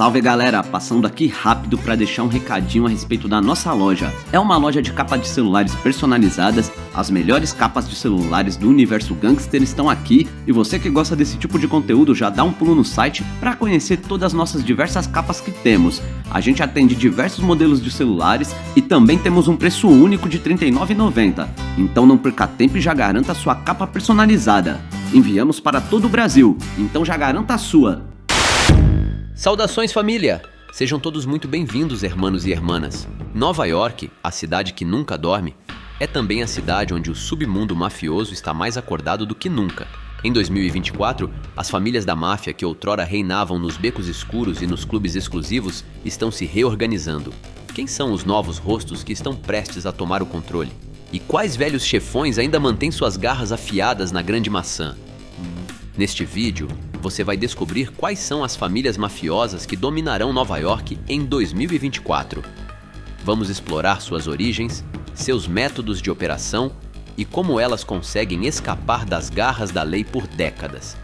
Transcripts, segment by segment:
Salve galera, passando aqui rápido para deixar um recadinho a respeito da nossa loja. É uma loja de capa de celulares personalizadas, as melhores capas de celulares do universo gangster estão aqui e você que gosta desse tipo de conteúdo já dá um pulo no site para conhecer todas as nossas diversas capas que temos. A gente atende diversos modelos de celulares e também temos um preço único de R$ 39,90, então não perca tempo e já garanta a sua capa personalizada. Enviamos para todo o Brasil, então já garanta a sua. Saudações família! Sejam todos muito bem-vindos, hermanos e hermanas. Nova York, a cidade que nunca dorme, é também a cidade onde o submundo mafioso está mais acordado do que nunca. Em 2024, as famílias da máfia que outrora reinavam nos becos escuros e nos clubes exclusivos estão se reorganizando. Quem são os novos rostos que estão prestes a tomar o controle? E quais velhos chefões ainda mantêm suas garras afiadas na grande maçã? Neste vídeo, você vai descobrir quais são as famílias mafiosas que dominarão Nova York em 2024. Vamos explorar suas origens, seus métodos de operação e como elas conseguem escapar das garras da lei por décadas.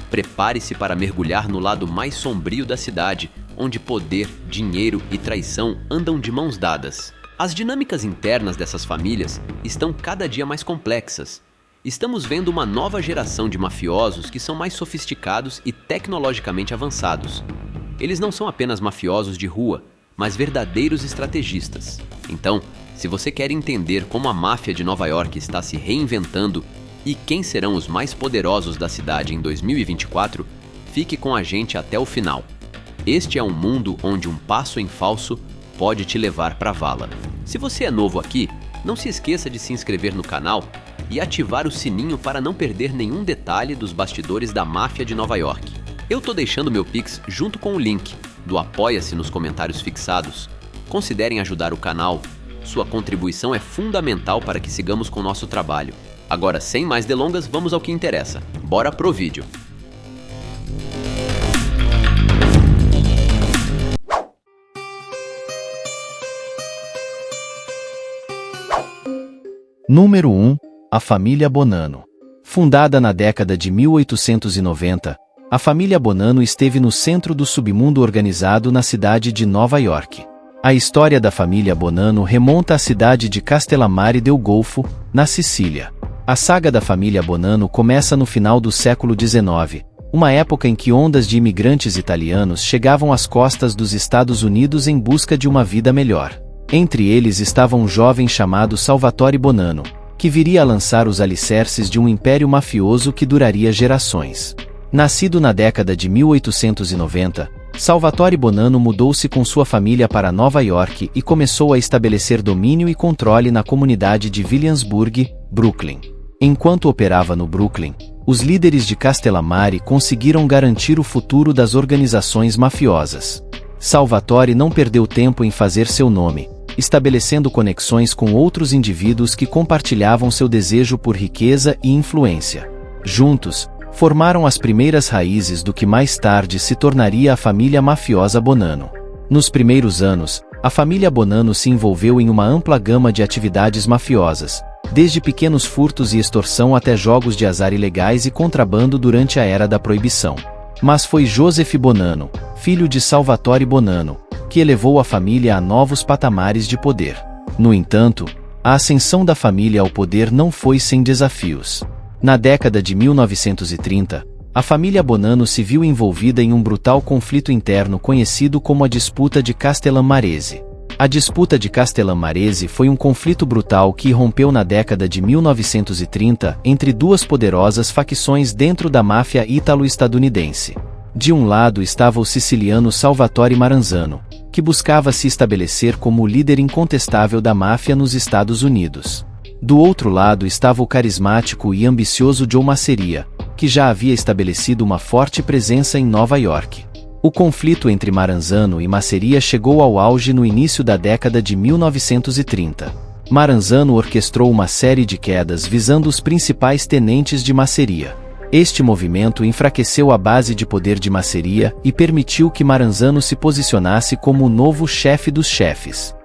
Prepare-se para mergulhar no lado mais sombrio da cidade, onde poder, dinheiro e traição andam de mãos dadas. As dinâmicas internas dessas famílias estão cada dia mais complexas. Estamos vendo uma nova geração de mafiosos que são mais sofisticados e tecnologicamente avançados. Eles não são apenas mafiosos de rua, mas verdadeiros estrategistas. Então, se você quer entender como a máfia de Nova York está se reinventando e quem serão os mais poderosos da cidade em 2024, fique com a gente até o final. Este é um mundo onde um passo em falso pode te levar para a vala. Se você é novo aqui, não se esqueça de se inscrever no canal e ativar o sininho para não perder nenhum detalhe dos bastidores da máfia de Nova York. Eu tô deixando meu Pix junto com o link do Apoia-se nos comentários fixados. Considerem ajudar o canal. Sua contribuição é fundamental para que sigamos com o nosso trabalho. Agora, sem mais delongas, vamos ao que interessa. Bora pro vídeo! Número 1. A família Bonanno. Fundada na década de 1890, a família Bonanno esteve no centro do submundo organizado na cidade de Nova York. A história da família Bonanno remonta à cidade de Castellammare del Golfo, na Sicília. A saga da família Bonanno começa no final do século XIX, uma época em que ondas de imigrantes italianos chegavam às costas dos Estados Unidos em busca de uma vida melhor. Entre eles estava um jovem chamado Salvatore Bonanno, que viria a lançar os alicerces de um império mafioso que duraria gerações. Nascido na década de 1890, Salvatore Bonanno mudou-se com sua família para Nova York e começou a estabelecer domínio e controle na comunidade de Williamsburg, Brooklyn. Enquanto operava no Brooklyn, os líderes de Castellammare conseguiram garantir o futuro das organizações mafiosas. Salvatore não perdeu tempo em fazer seu nome, estabelecendo conexões com outros indivíduos que compartilhavam seu desejo por riqueza e influência. Juntos, formaram as primeiras raízes do que mais tarde se tornaria a família mafiosa Bonanno. Nos primeiros anos, a família Bonanno se envolveu em uma ampla gama de atividades mafiosas, desde pequenos furtos e extorsão até jogos de azar ilegais e contrabando durante a era da proibição. Mas foi Joseph Bonanno, filho de Salvatore Bonanno, que elevou a família a novos patamares de poder. No entanto, a ascensão da família ao poder não foi sem desafios. Na década de 1930, a família Bonanno se viu envolvida em um brutal conflito interno conhecido como a Disputa de Castellammarese. A Disputa de Castellammarese foi um conflito brutal que irrompeu na década de 1930 entre duas poderosas facções dentro da máfia ítalo-estadunidense. De um lado estava o siciliano Salvatore Maranzano, que buscava se estabelecer como o líder incontestável da máfia nos Estados Unidos. Do outro lado estava o carismático e ambicioso Joe Masseria, que já havia estabelecido uma forte presença em Nova York. O conflito entre Maranzano e Masseria chegou ao auge no início da década de 1930. Maranzano orquestrou uma série de quedas visando os principais tenentes de Masseria. Este movimento enfraqueceu a base de poder de Masseria e permitiu que Maranzano se posicionasse como o novo chefe dos chefes.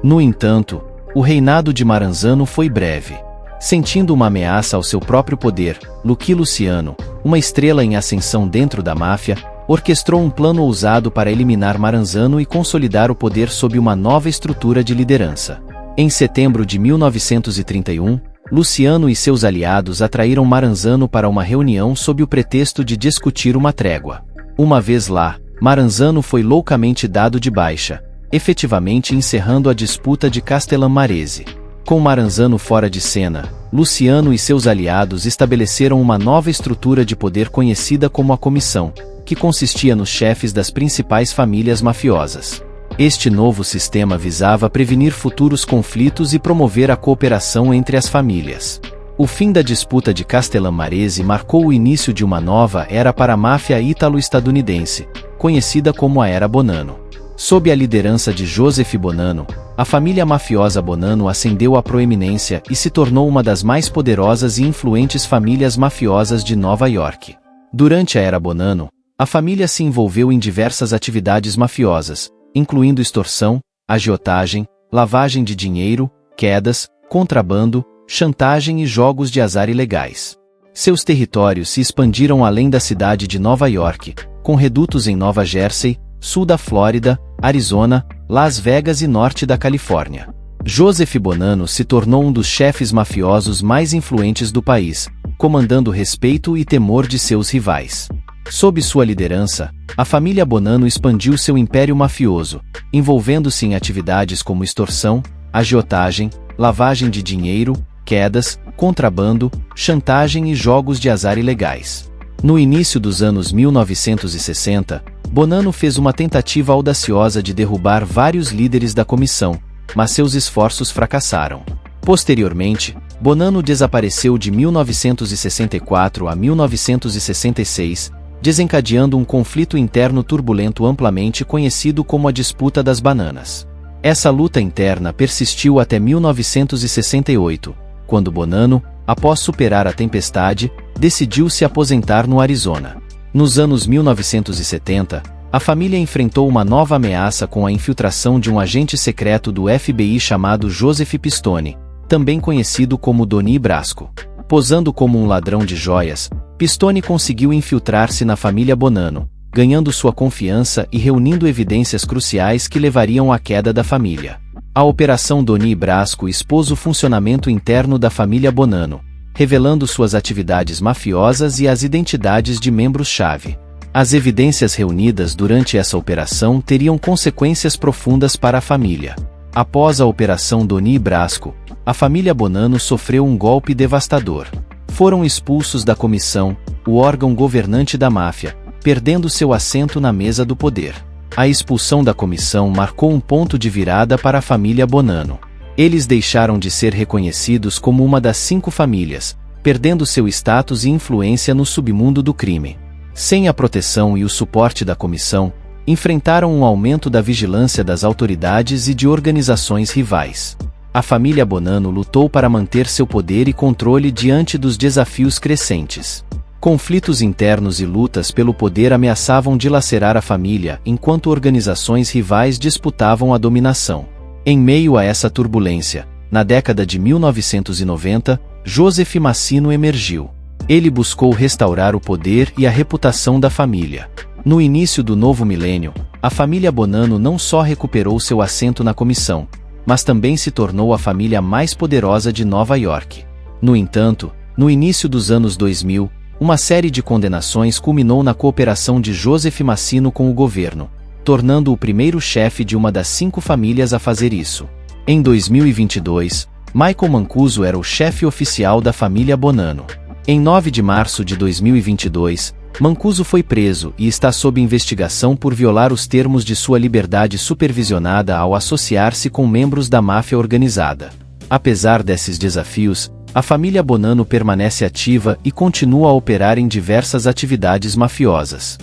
No entanto, o reinado de Maranzano foi breve. Sentindo uma ameaça ao seu próprio poder, Lucky Luciano, uma estrela em ascensão dentro da máfia, orquestrou um plano ousado para eliminar Maranzano e consolidar o poder sob uma nova estrutura de liderança. Em setembro de 1931, Luciano e seus aliados atraíram Maranzano para uma reunião sob o pretexto de discutir uma trégua. Uma vez lá, Maranzano foi loucamente dado de baixa, efetivamente encerrando a disputa de Castellammarese. Com Maranzano fora de cena, Luciano e seus aliados estabeleceram uma nova estrutura de poder conhecida como a Comissão, que consistia nos chefes das principais famílias mafiosas. Este novo sistema visava prevenir futuros conflitos e promover a cooperação entre as famílias. O fim da disputa de Castellammarese marcou o início de uma nova era para a máfia ítalo-estadunidense, conhecida como a Era Bonanno. Sob a liderança de Joseph Bonanno, a família mafiosa Bonanno ascendeu à proeminência e se tornou uma das mais poderosas e influentes famílias mafiosas de Nova York. Durante a Era Bonanno, a família se envolveu em diversas atividades mafiosas, incluindo extorsão, agiotagem, lavagem de dinheiro, quedas, contrabando, chantagem e jogos de azar ilegais. Seus territórios se expandiram além da cidade de Nova York, com redutos em Nova Jersey, sul da Flórida, Arizona, Las Vegas e norte da Califórnia. Joseph Bonanno se tornou um dos chefes mafiosos mais influentes do país, comandando respeito e temor de seus rivais. Sob sua liderança, a família Bonanno expandiu seu império mafioso, envolvendo-se em atividades como extorsão, agiotagem, lavagem de dinheiro, quedas, contrabando, chantagem e jogos de azar ilegais. No início dos anos 1960, Bonanno fez uma tentativa audaciosa de derrubar vários líderes da comissão, mas seus esforços fracassaram. Posteriormente, Bonanno desapareceu de 1964 a 1966, desencadeando um conflito interno turbulento amplamente conhecido como a Disputa das Bananas. Essa luta interna persistiu até 1968, quando Bonanno, após superar a tempestade, decidiu se aposentar no Arizona. Nos anos 1970, a família enfrentou uma nova ameaça com a infiltração de um agente secreto do FBI chamado Joseph Pistone, também conhecido como Donnie Brasco. Posando como um ladrão de joias, Pistone conseguiu infiltrar-se na família Bonanno, ganhando sua confiança e reunindo evidências cruciais que levariam à queda da família. A Operação Donnie Brasco expôs o funcionamento interno da família Bonanno, revelando suas atividades mafiosas e as identidades de membros-chave. As evidências reunidas durante essa operação teriam consequências profundas para a família. Após a Operação Donnie Brasco, a família Bonanno sofreu um golpe devastador. Foram expulsos da comissão, o órgão governante da máfia, perdendo seu assento na mesa do poder. A expulsão da comissão marcou um ponto de virada para a família Bonanno. Eles deixaram de ser reconhecidos como uma das 5 famílias, perdendo seu status e influência no submundo do crime. Sem a proteção e o suporte da comissão, enfrentaram um aumento da vigilância das autoridades e de organizações rivais. A família Bonanno lutou para manter seu poder e controle diante dos desafios crescentes. Conflitos internos e lutas pelo poder ameaçavam dilacerar a família enquanto organizações rivais disputavam a dominação. Em meio a essa turbulência, na década de 1990, Joseph Massino emergiu. Ele buscou restaurar o poder e a reputação da família. No início do novo milênio, a família Bonanno não só recuperou seu assento na comissão, mas também se tornou a família mais poderosa de Nova York. No entanto, no início dos anos 2000, uma série de condenações culminou na cooperação de Joseph Massino com o governo, tornando-o o primeiro chefe de uma das 5 famílias a fazer isso. Em 2022, Michael Mancuso era o chefe oficial da família Bonanno. Em 9 de março de 2022, Mancuso foi preso e está sob investigação por violar os termos de sua liberdade supervisionada ao associar-se com membros da máfia organizada. Apesar desses desafios, a família Bonanno permanece ativa e continua a operar em diversas atividades mafiosas.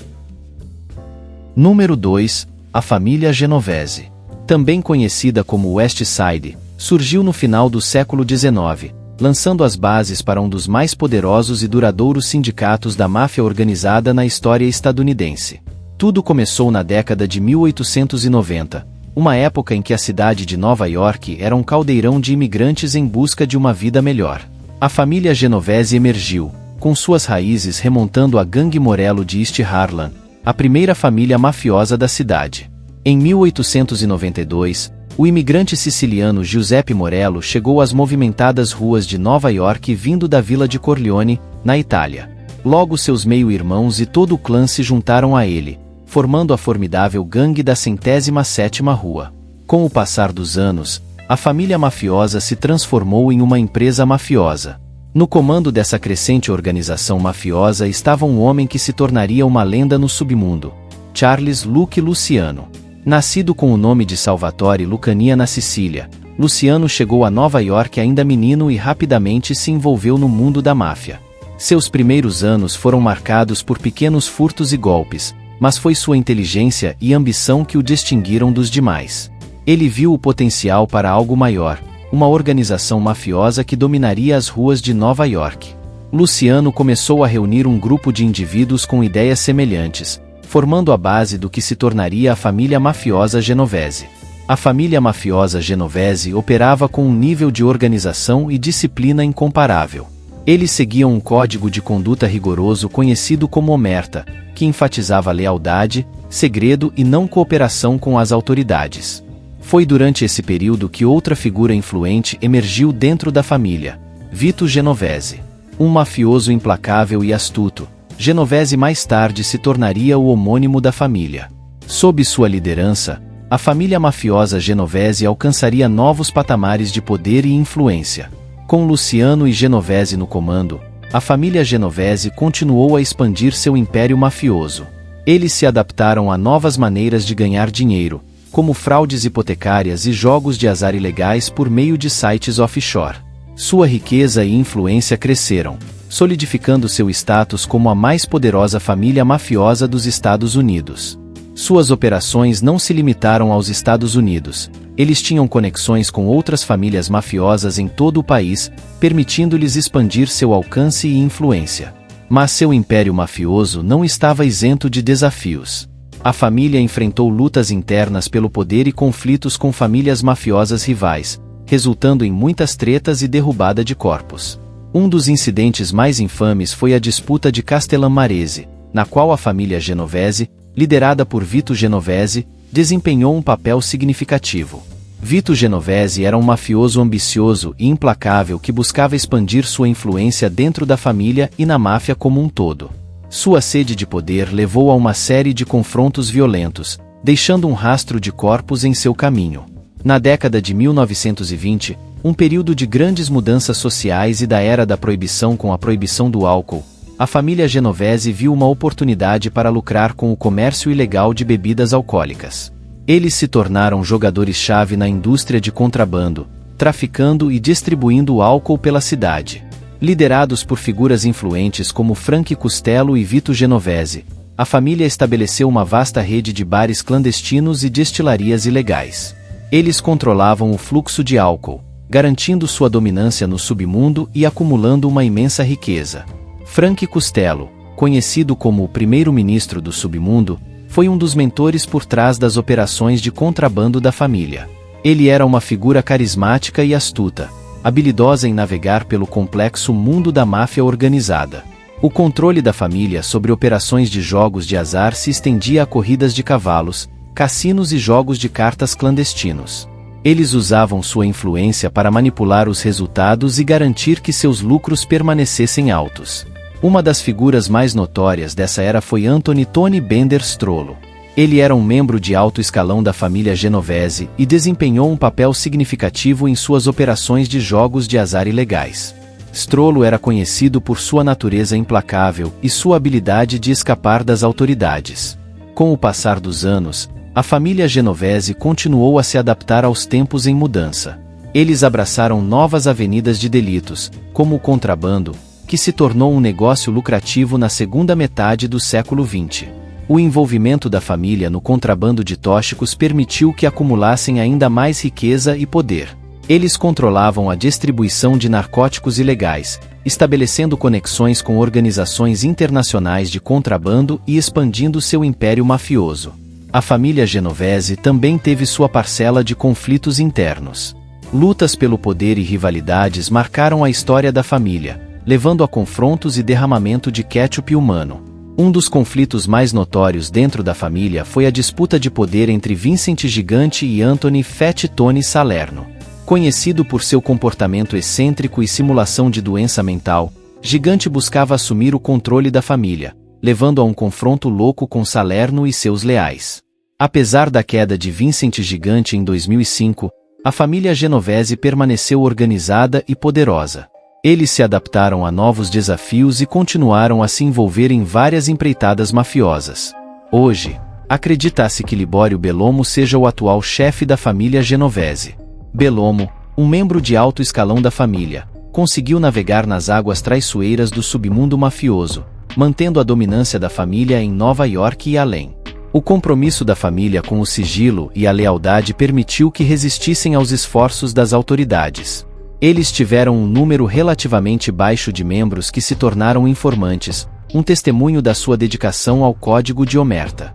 Número 2. A família Genovese. Também conhecida como West Side, surgiu no final do século XIX, lançando as bases para um dos mais poderosos e duradouros sindicatos da máfia organizada na história estadunidense. Tudo começou na década de 1890, uma época em que a cidade de Nova York era um caldeirão de imigrantes em busca de uma vida melhor. A família Genovese emergiu, com suas raízes remontando à Gangue Morello de East Harlem, a primeira família mafiosa da cidade. Em 1892, o imigrante siciliano Giuseppe Morello chegou às movimentadas ruas de Nova York vindo da vila de Corleone, na Itália. Logo seus meio-irmãos e todo o clã se juntaram a ele, formando a formidável gangue da 107ª Rua. Com o passar dos anos, a família mafiosa se transformou em uma empresa mafiosa. No comando dessa crescente organização mafiosa estava um homem que se tornaria uma lenda no submundo, Charles Luque Luciano. Nascido com o nome de Salvatore Lucania na Sicília, Luciano chegou a Nova York ainda menino e rapidamente se envolveu no mundo da máfia. Seus primeiros anos foram marcados por pequenos furtos e golpes, mas foi sua inteligência e ambição que o distinguiram dos demais. Ele viu o potencial para algo maior, uma organização mafiosa que dominaria as ruas de Nova York. Luciano começou a reunir um grupo de indivíduos com ideias semelhantes, formando a base do que se tornaria a família mafiosa Genovese. A família mafiosa Genovese operava com um nível de organização e disciplina incomparável. Eles seguiam um código de conduta rigoroso conhecido como omerta, que enfatizava lealdade, segredo e não cooperação com as autoridades. Foi durante esse período que outra figura influente emergiu dentro da família, Vito Genovese. Um mafioso implacável e astuto, Genovese mais tarde se tornaria o homônimo da família. Sob sua liderança, a família mafiosa Genovese alcançaria novos patamares de poder e influência. Com Luciano e Genovese no comando, a família Genovese continuou a expandir seu império mafioso. Eles se adaptaram a novas maneiras de ganhar dinheiro, como fraudes hipotecárias e jogos de azar ilegais por meio de sites offshore. Sua riqueza e influência cresceram, solidificando seu status como a mais poderosa família mafiosa dos Estados Unidos. Suas operações não se limitaram aos Estados Unidos. Eles tinham conexões com outras famílias mafiosas em todo o país, permitindo-lhes expandir seu alcance e influência. Mas seu império mafioso não estava isento de desafios. A família enfrentou lutas internas pelo poder e conflitos com famílias mafiosas rivais, resultando em muitas tretas e derrubada de corpos. Um dos incidentes mais infames foi a disputa de Castellammarese, na qual a família Genovese, liderada por Vito Genovese, desempenhou um papel significativo. Vito Genovese era um mafioso ambicioso e implacável que buscava expandir sua influência dentro da família e na máfia como um todo. Sua sede de poder levou a uma série de confrontos violentos, deixando um rastro de corpos em seu caminho. Na década de 1920, um período de grandes mudanças sociais e da era da proibição com a proibição do álcool, a família Genovese viu uma oportunidade para lucrar com o comércio ilegal de bebidas alcoólicas. Eles se tornaram jogadores-chave na indústria de contrabando, traficando e distribuindo álcool pela cidade. Liderados por figuras influentes como Frank Costello e Vito Genovese, a família estabeleceu uma vasta rede de bares clandestinos e destilarias ilegais. Eles controlavam o fluxo de álcool, garantindo sua dominância no submundo e acumulando uma imensa riqueza. Frank Costello, conhecido como o primeiro-ministro do submundo, foi um dos mentores por trás das operações de contrabando da família. Ele era uma figura carismática e astuta, habilidosa em navegar pelo complexo mundo da máfia organizada. O controle da família sobre operações de jogos de azar se estendia a corridas de cavalos, cassinos e jogos de cartas clandestinos. Eles usavam sua influência para manipular os resultados e garantir que seus lucros permanecessem altos. Uma das figuras mais notórias dessa era foi Anthony Tony Bender Strollo. Ele era um membro de alto escalão da família Genovese e desempenhou um papel significativo em suas operações de jogos de azar ilegais. Strollo era conhecido por sua natureza implacável e sua habilidade de escapar das autoridades. Com o passar dos anos, a família Genovese continuou a se adaptar aos tempos em mudança. Eles abraçaram novas avenidas de delitos, como o contrabando, que se tornou um negócio lucrativo na segunda metade do século XX. O envolvimento da família no contrabando de tóxicos permitiu que acumulassem ainda mais riqueza e poder. Eles controlavam a distribuição de narcóticos ilegais, estabelecendo conexões com organizações internacionais de contrabando e expandindo seu império mafioso. A família Genovese também teve sua parcela de conflitos internos. Lutas pelo poder e rivalidades marcaram a história da família, levando a confrontos e derramamento de ketchup humano. Um dos conflitos mais notórios dentro da família foi a disputa de poder entre Vincent Gigante e Anthony Fat Tony Salerno. Conhecido por seu comportamento excêntrico e simulação de doença mental, Gigante buscava assumir o controle da família, levando a um confronto louco com Salerno e seus leais. Apesar da queda de Vincent Gigante em 2005, a família Genovese permaneceu organizada e poderosa. Eles se adaptaram a novos desafios e continuaram a se envolver em várias empreitadas mafiosas. Hoje, acredita-se que Libório Bellomo seja o atual chefe da família Genovese. Bellomo, um membro de alto escalão da família, conseguiu navegar nas águas traiçoeiras do submundo mafioso, mantendo a dominância da família em Nova York e além. O compromisso da família com o sigilo e a lealdade permitiu que resistissem aos esforços das autoridades. Eles tiveram um número relativamente baixo de membros que se tornaram informantes, um testemunho da sua dedicação ao Código de Omerta.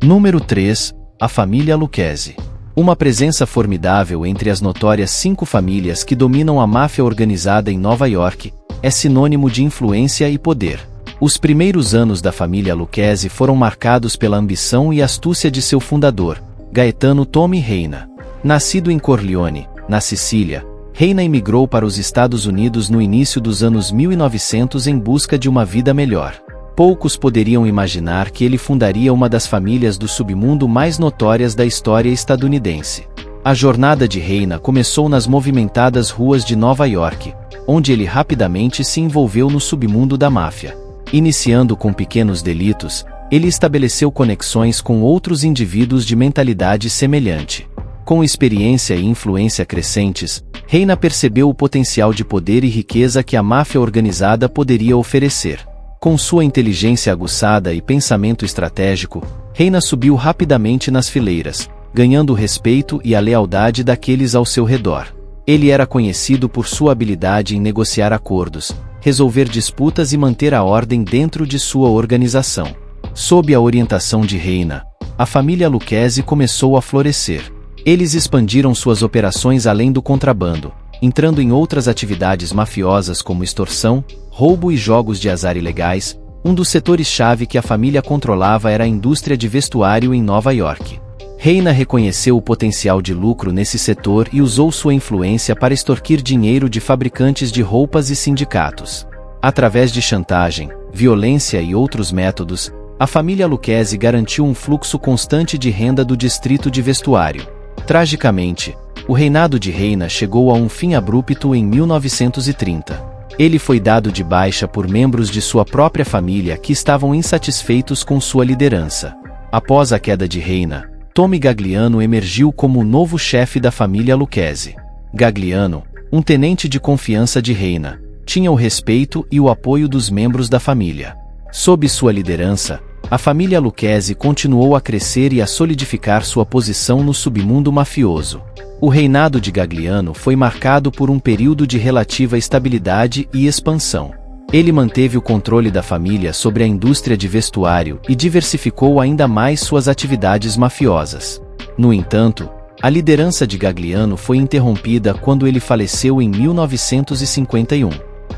Número 3. A família Lucchese. Uma presença formidável entre as notórias 5 famílias que dominam a máfia organizada em Nova York, é sinônimo de influência e poder. Os primeiros anos da família Lucchese foram marcados pela ambição e astúcia de seu fundador, Gaetano Tommy Reina. Nascido em Corleone, na Sicília, Reina emigrou para os Estados Unidos no início dos anos 1900 em busca de uma vida melhor. Poucos poderiam imaginar que ele fundaria uma das famílias do submundo mais notórias da história estadunidense. A jornada de Reina começou nas movimentadas ruas de Nova York, onde ele rapidamente se envolveu no submundo da máfia. Iniciando com pequenos delitos, ele estabeleceu conexões com outros indivíduos de mentalidade semelhante. Com experiência e influência crescentes, Reina percebeu o potencial de poder e riqueza que a máfia organizada poderia oferecer. Com sua inteligência aguçada e pensamento estratégico, Reina subiu rapidamente nas fileiras, ganhando o respeito e a lealdade daqueles ao seu redor. Ele era conhecido por sua habilidade em negociar acordos, resolver disputas e manter a ordem dentro de sua organização. Sob a orientação de Reina, a família Lucchese começou a florescer. Eles expandiram suas operações além do contrabando, entrando em outras atividades mafiosas como extorsão, roubo e jogos de azar ilegais. Um dos setores-chave que a família controlava era a indústria de vestuário em Nova York. Reina reconheceu o potencial de lucro nesse setor e usou sua influência para extorquir dinheiro de fabricantes de roupas e sindicatos. Através de chantagem, violência e outros métodos, a família Lucchese garantiu um fluxo constante de renda do distrito de vestuário. Tragicamente, o reinado de Reina chegou a um fim abrupto em 1930. Ele foi dado de baixa por membros de sua própria família que estavam insatisfeitos com sua liderança. Após a queda de Reina, Tommy Gagliano emergiu como o novo chefe da família Lucchese. Gagliano, um tenente de confiança de Reina, tinha o respeito e o apoio dos membros da família. Sob sua liderança, a família Lucchese continuou a crescer e a solidificar sua posição no submundo mafioso. O reinado de Gagliano foi marcado por um período de relativa estabilidade e expansão. Ele manteve o controle da família sobre a indústria de vestuário e diversificou ainda mais suas atividades mafiosas. No entanto, a liderança de Gagliano foi interrompida quando ele faleceu em 1951.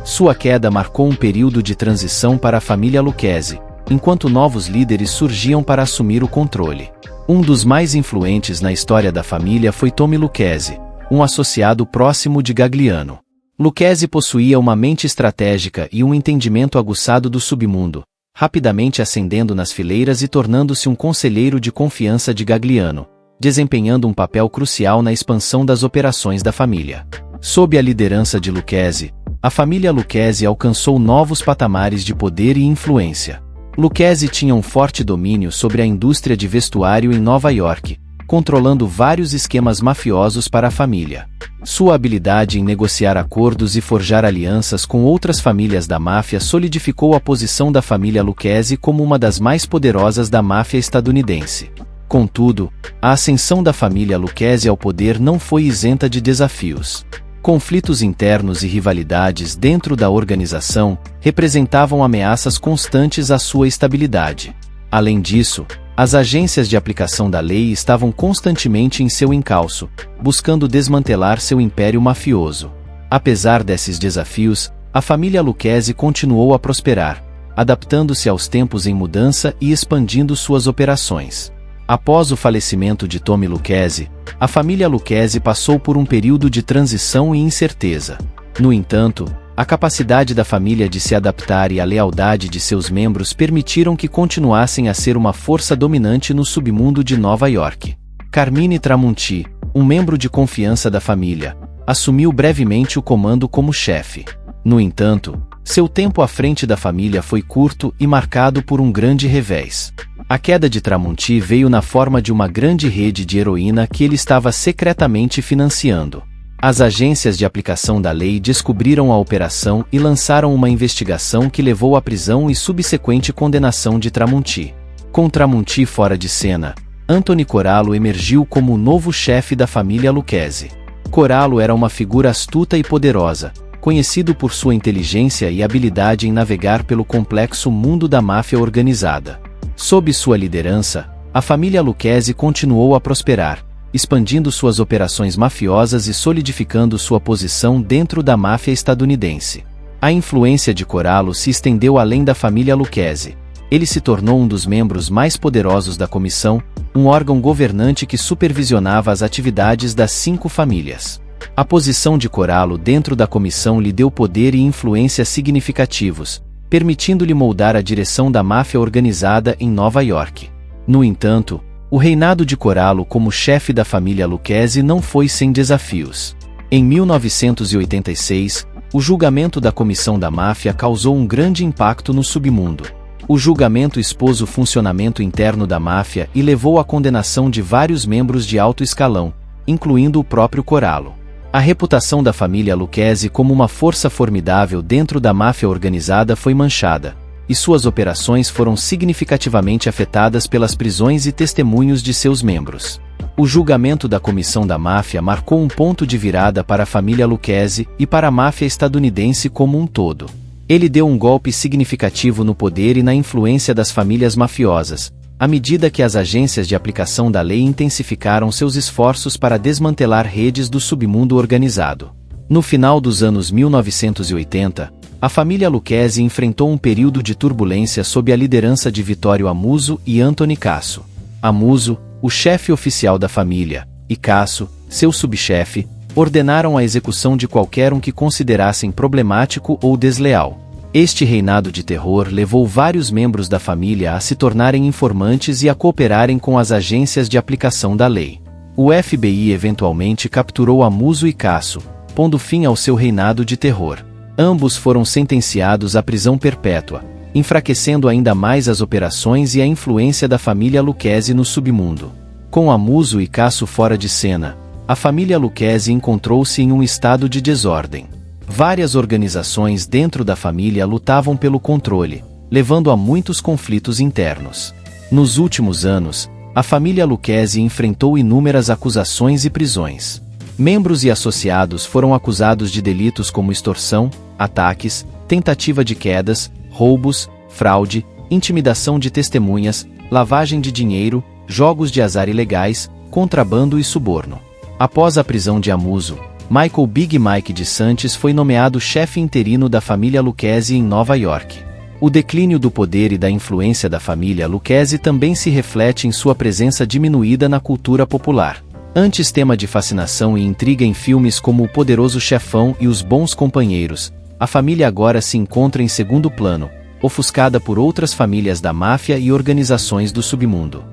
Sua queda marcou um período de transição para a família Lucchese, enquanto novos líderes surgiam para assumir o controle. Um dos mais influentes na história da família foi Tommy Lucchese, um associado próximo de Gagliano. Lucchese possuía uma mente estratégica e um entendimento aguçado do submundo, rapidamente ascendendo nas fileiras e tornando-se um conselheiro de confiança de Gagliano, desempenhando um papel crucial na expansão das operações da família. Sob a liderança de Lucchese, a família Lucchese alcançou novos patamares de poder e influência. Lucchese tinha um forte domínio sobre a indústria de vestuário em Nova York, controlando vários esquemas mafiosos para a família. Sua habilidade em negociar acordos e forjar alianças com outras famílias da máfia solidificou a posição da família Lucchese como uma das mais poderosas da máfia estadunidense. Contudo, a ascensão da família Lucchese ao poder não foi isenta de desafios. Conflitos internos e rivalidades dentro da organização representavam ameaças constantes à sua estabilidade. Além disso, as agências de aplicação da lei estavam constantemente em seu encalço, buscando desmantelar seu império mafioso. Apesar desses desafios, A família Lucchese continuou a prosperar, adaptando-se aos tempos em mudança e expandindo suas operações. Após o falecimento de Tommy Lucchese, a família Lucchese passou por um período de transição e incerteza. No entanto, a capacidade da família de se adaptar e a lealdade de seus membros permitiram que continuassem a ser uma força dominante no submundo de Nova York. Carmine Tramonti, um membro de confiança da família, assumiu brevemente o comando como chefe. No entanto, seu tempo à frente da família foi curto e marcado por um grande revés. A queda de Tramonti veio na forma de uma grande rede de heroína que ele estava secretamente financiando. As agências de aplicação da lei descobriram a operação e lançaram uma investigação que levou à prisão e subsequente condenação de Tramonti. Com Tramonti fora de cena, Anthony Corallo emergiu como o novo chefe da família Lucchese. Corallo era uma figura astuta e poderosa, conhecido por sua inteligência e habilidade em navegar pelo complexo mundo da máfia organizada. Sob sua liderança, a família Lucchese continuou a prosperar, expandindo suas operações mafiosas e solidificando sua posição dentro da máfia estadunidense. A influência de Corallo se estendeu além da família Lucchese. Ele se tornou um dos membros mais poderosos da comissão, um órgão governante que supervisionava as atividades das 5 famílias. A posição de Corallo dentro da comissão lhe deu poder e influência significativos, permitindo-lhe moldar a direção da máfia organizada em Nova York. No entanto, o reinado de Corallo como chefe da família Lucchese não foi sem desafios. Em 1986, o julgamento da comissão da máfia causou um grande impacto no submundo. O julgamento expôs o funcionamento interno da máfia e levou à condenação de vários membros de alto escalão, incluindo o próprio Corallo. A reputação da família Lucchese como uma força formidável dentro da máfia organizada foi manchada, e suas operações foram significativamente afetadas pelas prisões e testemunhos de seus membros. O julgamento da comissão da máfia marcou um ponto de virada para a família Lucchese e para a máfia estadunidense como um todo. Ele deu um golpe significativo no poder e na influência das famílias mafiosas, à medida que as agências de aplicação da lei intensificaram seus esforços para desmantelar redes do submundo organizado. No final dos anos 1980, a família Lucchese enfrentou um período de turbulência sob a liderança de Vittorio Amuso e Anthony Casso. Amuso, o chefe oficial da família, e Casso, seu subchefe, ordenaram a execução de qualquer um que considerassem problemático ou desleal. Este reinado de terror levou vários membros da família a se tornarem informantes e a cooperarem com as agências de aplicação da lei. O FBI eventualmente capturou Amuso e Casso, pondo fim ao seu reinado de terror. Ambos foram sentenciados à prisão perpétua, enfraquecendo ainda mais as operações e a influência da família Lucchese no submundo. Com Amuso e Casso fora de cena, a família Lucchese encontrou-se em um estado de desordem. Várias organizações dentro da família lutavam pelo controle, levando a muitos conflitos internos. Nos últimos anos, a família Lucchese enfrentou inúmeras acusações e prisões. Membros e associados foram acusados de delitos como extorsão, ataques, tentativa de quedas, roubos, fraude, intimidação de testemunhas, lavagem de dinheiro, jogos de azar ilegais, contrabando e suborno. Após a prisão de Amuso, Michael Big Mike DeSantis foi nomeado chefe interino da família Lucchese em Nova York. O declínio do poder e da influência da família Lucchese também se reflete em sua presença diminuída na cultura popular. Antes tema de fascinação e intriga em filmes como O Poderoso Chefão e Os Bons Companheiros, a família agora se encontra em segundo plano, ofuscada por outras famílias da máfia e organizações do submundo.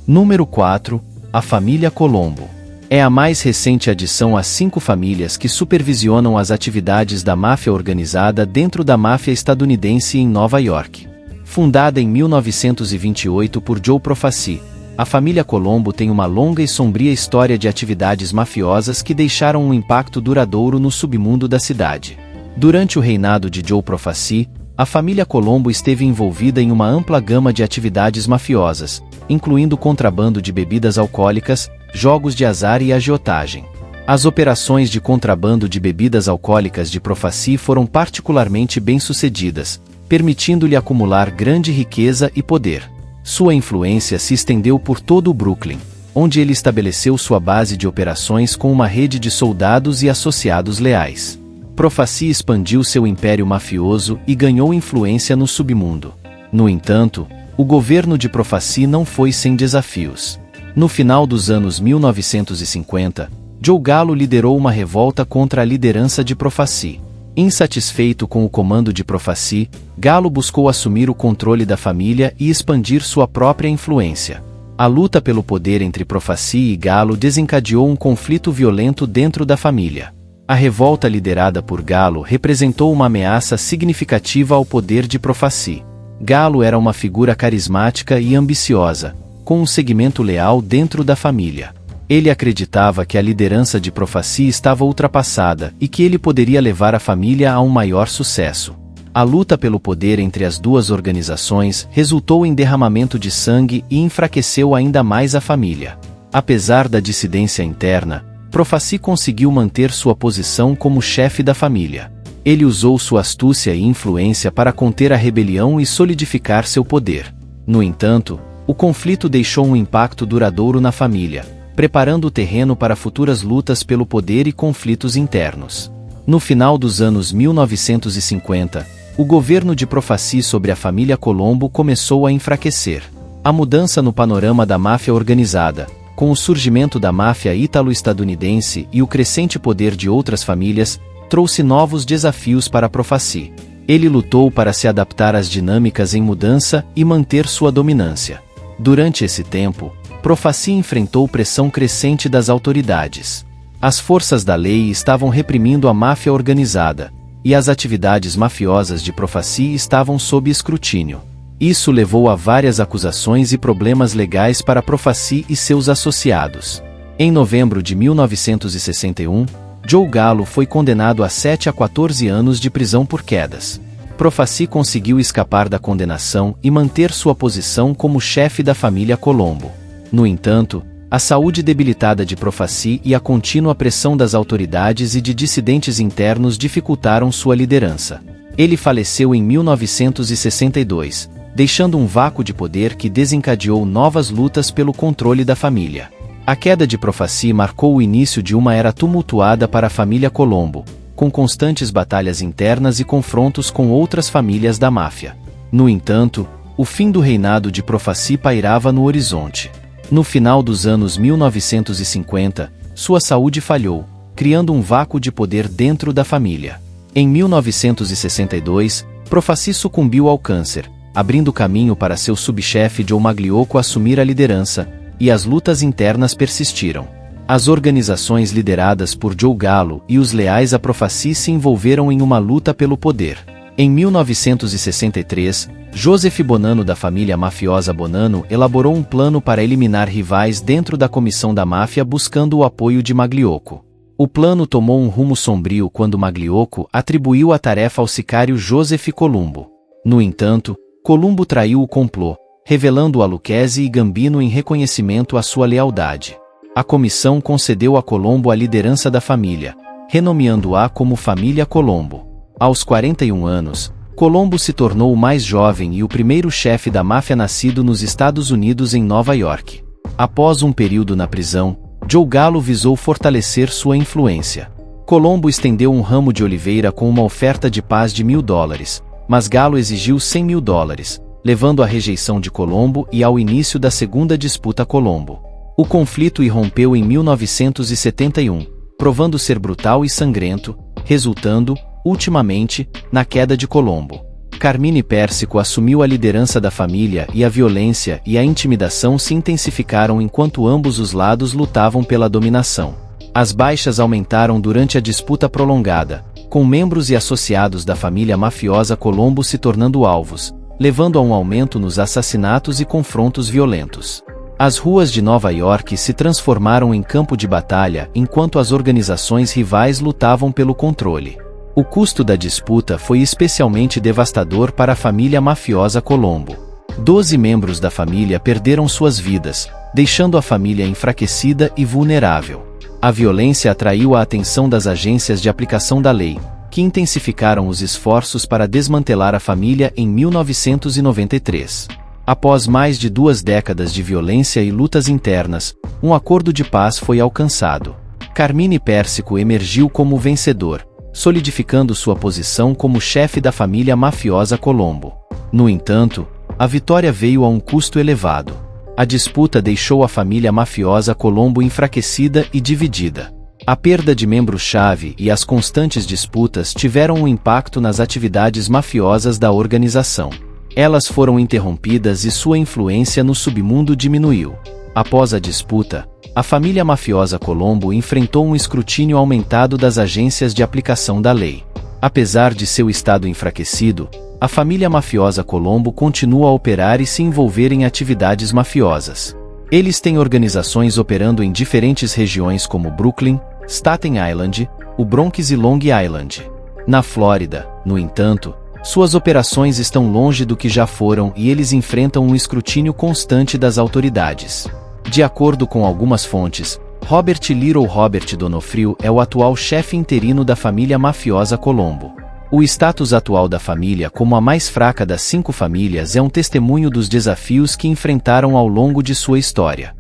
Número 4. A família Colombo. É a mais recente adição às 5 famílias que supervisionam as atividades da máfia organizada dentro da máfia estadunidense em Nova York. Fundada em 1928 por Joe Profaci, a família Colombo tem uma longa e sombria história de atividades mafiosas que deixaram um impacto duradouro no submundo da cidade. Durante o reinado de Joe Profaci, a família Colombo esteve envolvida em uma ampla gama de atividades mafiosas, incluindo contrabando de bebidas alcoólicas, jogos de azar e agiotagem. As operações de contrabando de bebidas alcoólicas de Profaci foram particularmente bem-sucedidas, permitindo-lhe acumular grande riqueza e poder. Sua influência se estendeu por todo o Brooklyn, onde ele estabeleceu sua base de operações com uma rede de soldados e associados leais. Profaci expandiu seu império mafioso e ganhou influência no submundo. No entanto, o governo de Profaci não foi sem desafios. No final dos anos 1950, Joe Gallo liderou uma revolta contra a liderança de Profaci. Insatisfeito com o comando de Profaci, Gallo buscou assumir o controle da família e expandir sua própria influência. A luta pelo poder entre Profaci e Gallo desencadeou um conflito violento dentro da família. A revolta liderada por Gallo representou uma ameaça significativa ao poder de Profaci. Gallo era uma figura carismática e ambiciosa, com um segmento leal dentro da família. Ele acreditava que a liderança de Profaci estava ultrapassada e que ele poderia levar a família a um maior sucesso. A luta pelo poder entre as duas organizações resultou em derramamento de sangue e enfraqueceu ainda mais a família. Apesar da dissidência interna, Profaci conseguiu manter sua posição como chefe da família. Ele usou sua astúcia e influência para conter a rebelião e solidificar seu poder. No entanto, o conflito deixou um impacto duradouro na família, preparando o terreno para futuras lutas pelo poder e conflitos internos. No final dos anos 1950, o governo de Profaci sobre a família Colombo começou a enfraquecer. A mudança no panorama da máfia organizada, com o surgimento da máfia ítalo-estadunidense e o crescente poder de outras famílias, trouxe novos desafios para Profaci. Ele lutou para se adaptar às dinâmicas em mudança e manter sua dominância. Durante esse tempo, Profaci enfrentou pressão crescente das autoridades. As forças da lei estavam reprimindo a máfia organizada, e as atividades mafiosas de Profaci estavam sob escrutínio. Isso levou a várias acusações e problemas legais para Profaci e seus associados. Em novembro de 1961, Joe Gallo foi condenado a 7 a 14 anos de prisão por quedas. Profaci conseguiu escapar da condenação e manter sua posição como chefe da família Colombo. No entanto, a saúde debilitada de Profaci e a contínua pressão das autoridades e de dissidentes internos dificultaram sua liderança. Ele faleceu em 1962, deixando um vácuo de poder que desencadeou novas lutas pelo controle da família. A queda de Profaci marcou o início de uma era tumultuada para a família Colombo, com constantes batalhas internas e confrontos com outras famílias da máfia. No entanto, o fim do reinado de Profaci pairava no horizonte. No final dos anos 1950, sua saúde falhou, criando um vácuo de poder dentro da família. Em 1962, Profaci sucumbiu ao câncer, abrindo caminho para seu subchefe Joe Magliocco assumir a liderança, e as lutas internas persistiram. As organizações lideradas por Joe Gallo e os leais a Profaci se envolveram em uma luta pelo poder. Em 1963, Joseph Bonanno da família mafiosa Bonanno elaborou um plano para eliminar rivais dentro da comissão da máfia buscando o apoio de Magliocco. O plano tomou um rumo sombrio quando Magliocco atribuiu a tarefa ao sicário Joseph Colombo. No entanto, Colombo traiu o complô, revelando a Lucchesi e Gambino em reconhecimento à sua lealdade. A comissão concedeu a Colombo a liderança da família, renomeando-a como Família Colombo. Aos 41 anos, Colombo se tornou o mais jovem e o primeiro chefe da máfia nascido nos Estados Unidos em Nova York. Após um período na prisão, Joe Gallo visou fortalecer sua influência. Colombo estendeu um ramo de oliveira com uma oferta de paz de $1.000, mas Gallo exigiu $100.000, levando à rejeição de Colombo e ao início da segunda disputa Colombo. O conflito irrompeu em 1971, provando ser brutal e sangrento, resultando, ultimamente, na queda de Colombo. Carmine Persico assumiu a liderança da família e a violência e a intimidação se intensificaram enquanto ambos os lados lutavam pela dominação. As baixas aumentaram durante a disputa prolongada, com membros e associados da família mafiosa Colombo se tornando alvos, levando a um aumento nos assassinatos e confrontos violentos. As ruas de Nova York se transformaram em campo de batalha enquanto as organizações rivais lutavam pelo controle. O custo da disputa foi especialmente devastador para a família mafiosa Colombo. 12 membros da família perderam suas vidas, deixando a família enfraquecida e vulnerável. A violência atraiu a atenção das agências de aplicação da lei, que intensificaram os esforços para desmantelar a família em 1993. Após mais de 2 décadas de violência e lutas internas, um acordo de paz foi alcançado. Carmine Persico emergiu como vencedor, solidificando sua posição como chefe da família mafiosa Colombo. No entanto, a vitória veio a um custo elevado. A disputa deixou a família mafiosa Colombo enfraquecida e dividida. A perda de membros-chave e as constantes disputas tiveram um impacto nas atividades mafiosas da organização. Elas foram interrompidas e sua influência no submundo diminuiu. Após a disputa, a família mafiosa Colombo enfrentou um escrutínio aumentado das agências de aplicação da lei. Apesar de seu estado enfraquecido, a família mafiosa Colombo continua a operar e se envolver em atividades mafiosas. Eles têm organizações operando em diferentes regiões como Brooklyn, Staten Island, o Bronx e Long Island. Na Flórida, no entanto, suas operações estão longe do que já foram e eles enfrentam um escrutínio constante das autoridades. De acordo com algumas fontes, Robert Little Robert Donofrio é o atual chefe interino da família mafiosa Colombo. O status atual da família como a mais fraca das 5 famílias é um testemunho dos desafios que enfrentaram ao longo de sua história.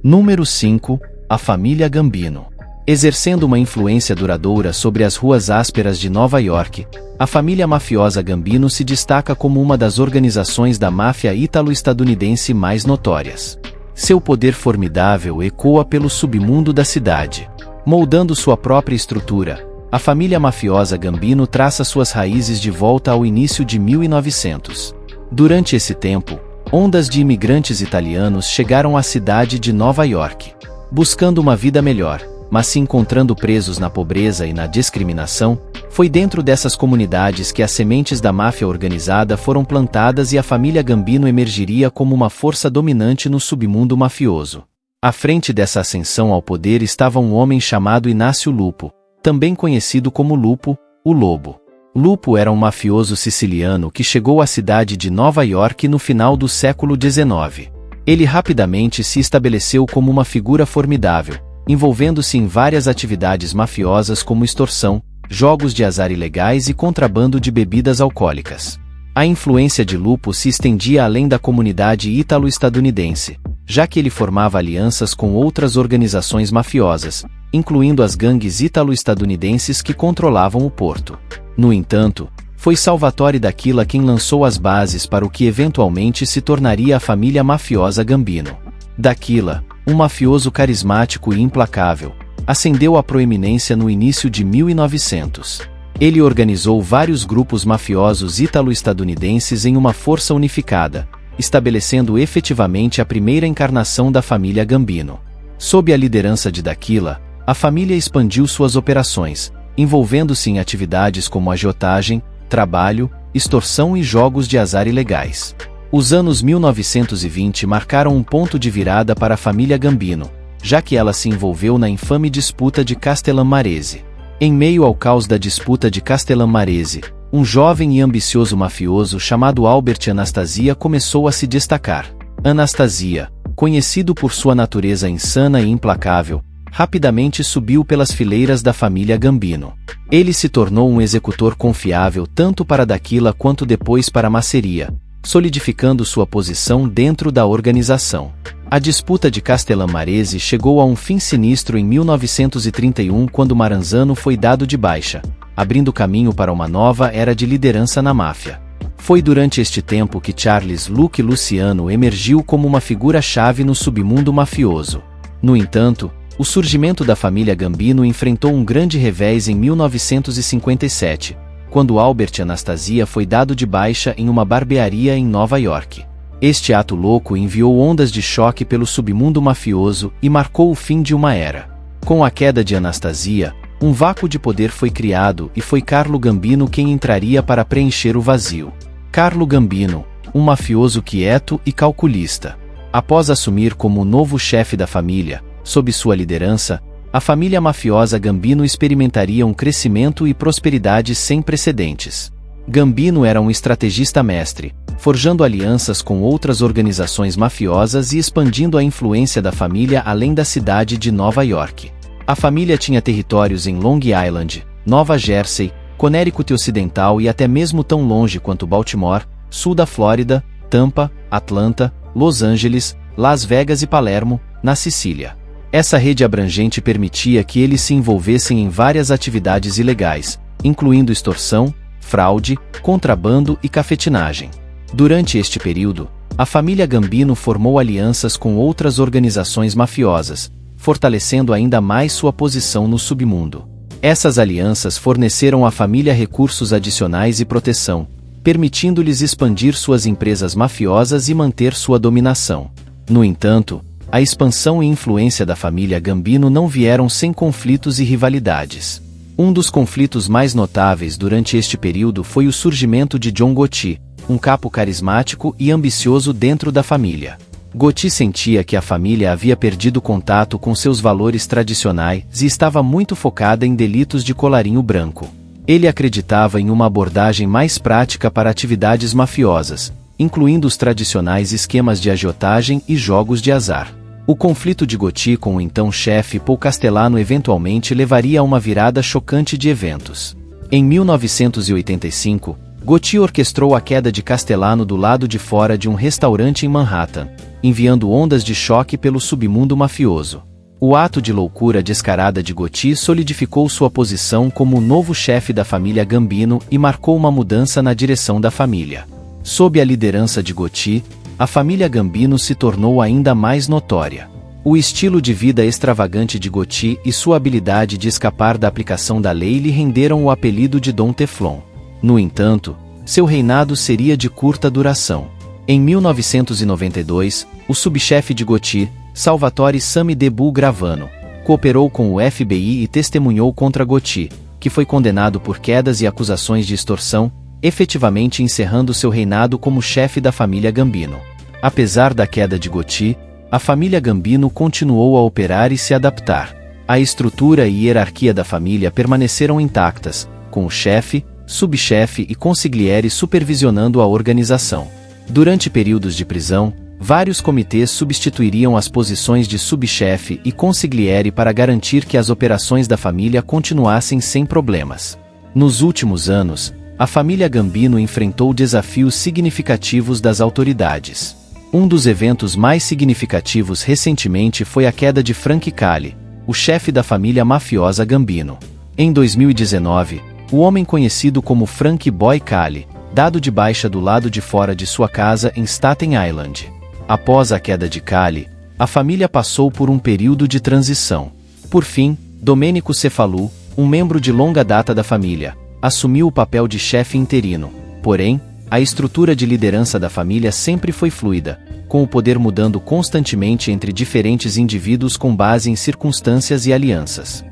Número 5. A família Gambino. Exercendo uma influência duradoura sobre as ruas ásperas de Nova York, a família mafiosa Gambino se destaca como uma das organizações da máfia ítalo-estadunidense mais notórias. Seu poder formidável ecoa pelo submundo da cidade. Moldando sua própria estrutura, a família mafiosa Gambino traça suas raízes de volta ao início de 1900. Durante esse tempo, ondas de imigrantes italianos chegaram à cidade de Nova York, buscando uma vida melhor, mas se encontrando presos na pobreza e na discriminação. Foi dentro dessas comunidades que as sementes da máfia organizada foram plantadas e a família Gambino emergiria como uma força dominante no submundo mafioso. À frente dessa ascensão ao poder estava um homem chamado Inácio Lupo, também conhecido como Lupo, o Lobo. Lupo era um mafioso siciliano que chegou à cidade de Nova York no final do século XIX. Ele rapidamente se estabeleceu como uma figura formidável, envolvendo-se em várias atividades mafiosas como extorsão, jogos de azar ilegais e contrabando de bebidas alcoólicas. A influência de Lupo se estendia além da comunidade ítalo-estadunidense, já que ele formava alianças com outras organizações mafiosas, incluindo as gangues ítalo-estadunidenses que controlavam o porto. No entanto, foi Salvatore D'Aquila quem lançou as bases para o que eventualmente se tornaria a família mafiosa Gambino. D'Aquila, um mafioso carismático e implacável, ascendeu à proeminência no início de 1900. Ele organizou vários grupos mafiosos ítalo-estadunidenses em uma força unificada, estabelecendo efetivamente a primeira encarnação da família Gambino. Sob a liderança de D'Aquila, a família expandiu suas operações, envolvendo-se em atividades como agiotagem, trabalho, extorsão e jogos de azar ilegais. Os anos 1920 marcaram um ponto de virada para a família Gambino, já que ela se envolveu na infame disputa de Castellammarese. Em meio ao caos da disputa de Castellammarese, um jovem e ambicioso mafioso chamado Albert Anastasia começou a se destacar. Anastasia, conhecido por sua natureza insana e implacável, rapidamente subiu pelas fileiras da família Gambino. Ele se tornou um executor confiável tanto para D'Aquila quanto depois para Masseria, solidificando sua posição dentro da organização. A disputa de Castellammarese chegou a um fim sinistro em 1931 quando Maranzano foi dado de baixa, abrindo caminho para uma nova era de liderança na máfia. Foi durante este tempo que Charles Luke Luciano emergiu como uma figura-chave no submundo mafioso. No entanto, o surgimento da família Gambino enfrentou um grande revés em 1957, quando Albert Anastasia foi dado de baixa em uma barbearia em Nova York. Este ato louco enviou ondas de choque pelo submundo mafioso e marcou o fim de uma era. Com a queda de Anastasia, um vácuo de poder foi criado e foi Carlo Gambino quem entraria para preencher o vazio. Carlo Gambino, um mafioso quieto e calculista. Após assumir como o novo chefe da família, sob sua liderança, a família mafiosa Gambino experimentaria um crescimento e prosperidade sem precedentes. Gambino era um estrategista mestre, forjando alianças com outras organizações mafiosas e expandindo a influência da família além da cidade de Nova York. A família tinha territórios em Long Island, Nova Jersey, Connecticut Ocidental e até mesmo tão longe quanto Baltimore, sul da Flórida, Tampa, Atlanta, Los Angeles, Las Vegas e Palermo, na Sicília. Essa rede abrangente permitia que eles se envolvessem em várias atividades ilegais, incluindo extorsão, fraude, contrabando e cafetinagem. Durante este período, a família Gambino formou alianças com outras organizações mafiosas, fortalecendo ainda mais sua posição no submundo. Essas alianças forneceram à família recursos adicionais e proteção, permitindo-lhes expandir suas empresas mafiosas e manter sua dominação. No entanto, a expansão e influência da família Gambino não vieram sem conflitos e rivalidades. Um dos conflitos mais notáveis durante este período foi o surgimento de John Gotti, um capo carismático e ambicioso dentro da família. Gotti sentia que a família havia perdido contato com seus valores tradicionais e estava muito focada em delitos de colarinho branco. Ele acreditava em uma abordagem mais prática para atividades mafiosas, incluindo os tradicionais esquemas de agiotagem e jogos de azar. O conflito de Gotti com o então chefe Paul Castellano eventualmente levaria a uma virada chocante de eventos. Em 1985, Gotti orquestrou a queda de Castellano do lado de fora de um restaurante em Manhattan, enviando ondas de choque pelo submundo mafioso. O ato de loucura descarada de Gotti solidificou sua posição como o novo chefe da família Gambino e marcou uma mudança na direção da família. Sob a liderança de Gotti, a família Gambino se tornou ainda mais notória. O estilo de vida extravagante de Gotti e sua habilidade de escapar da aplicação da lei lhe renderam o apelido de Dom Teflon. No entanto, seu reinado seria de curta duração. Em 1992, o subchefe de Gotti, Salvatore Sami de Bulgravano, cooperou com o FBI e testemunhou contra Gotti, que foi condenado por quedas e acusações de extorsão, efetivamente encerrando seu reinado como chefe da família Gambino. Apesar da queda de Gotti, a família Gambino continuou a operar e se adaptar. A estrutura e hierarquia da família permaneceram intactas, com o chefe, subchefe e consigliere supervisionando a organização. Durante períodos de prisão, vários comitês substituiriam as posições de subchefe e consigliere para garantir que as operações da família continuassem sem problemas. Nos últimos anos, a família Gambino enfrentou desafios significativos das autoridades. Um dos eventos mais significativos recentemente foi a queda de Frank Cali, o chefe da família mafiosa Gambino. Em 2019, o homem conhecido como Frank Boy Cali, dado de baixa do lado de fora de sua casa em Staten Island. Após a queda de Cali, a família passou por um período de transição. Por fim, Domenico Cefalù, um membro de longa data da família, assumiu o papel de chefe interino. Porém, a estrutura de liderança da família sempre foi fluida, com o poder mudando constantemente entre diferentes indivíduos com base em circunstâncias e alianças.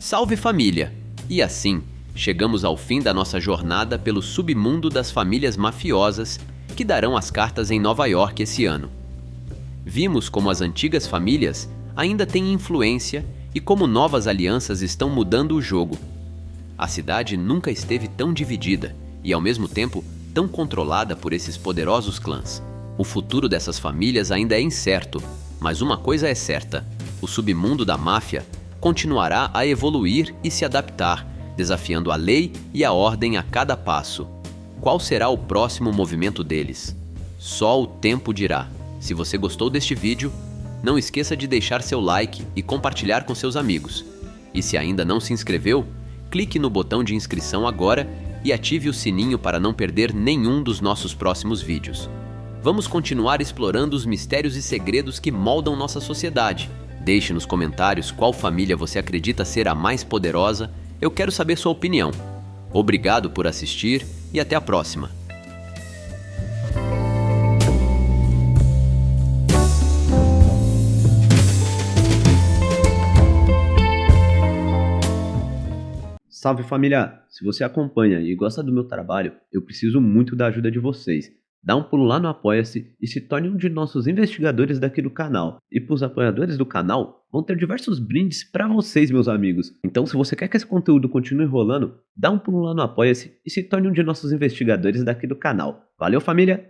Salve família! E assim, chegamos ao fim da nossa jornada pelo submundo das famílias mafiosas que darão as cartas em Nova York esse ano. Vimos como as antigas famílias ainda têm influência e como novas alianças estão mudando o jogo. A cidade nunca esteve tão dividida e, ao mesmo tempo, tão controlada por esses poderosos clãs. O futuro dessas famílias ainda é incerto, mas uma coisa é certa: o submundo da máfia continuará a evoluir e se adaptar, desafiando a lei e a ordem a cada passo. Qual será o próximo movimento deles? Só o tempo dirá. Se você gostou deste vídeo, não esqueça de deixar seu like e compartilhar com seus amigos. E se ainda não se inscreveu, clique no botão de inscrição agora e ative o sininho para não perder nenhum dos nossos próximos vídeos. Vamos continuar explorando os mistérios e segredos que moldam nossa sociedade. Deixe nos comentários qual família você acredita ser a mais poderosa. Eu quero saber sua opinião. Obrigado por assistir e até a próxima. Salve família! Se você acompanha e gosta do meu trabalho, eu preciso muito da ajuda de vocês. Dá um pulo lá no Apoia-se e se torne um de nossos investigadores daqui do canal. E para os apoiadores do canal, vão ter diversos brindes para vocês, meus amigos. Então, se você quer que esse conteúdo continue rolando, dá um pulo lá no Apoia-se e se torne um de nossos investigadores daqui do canal. Valeu, família!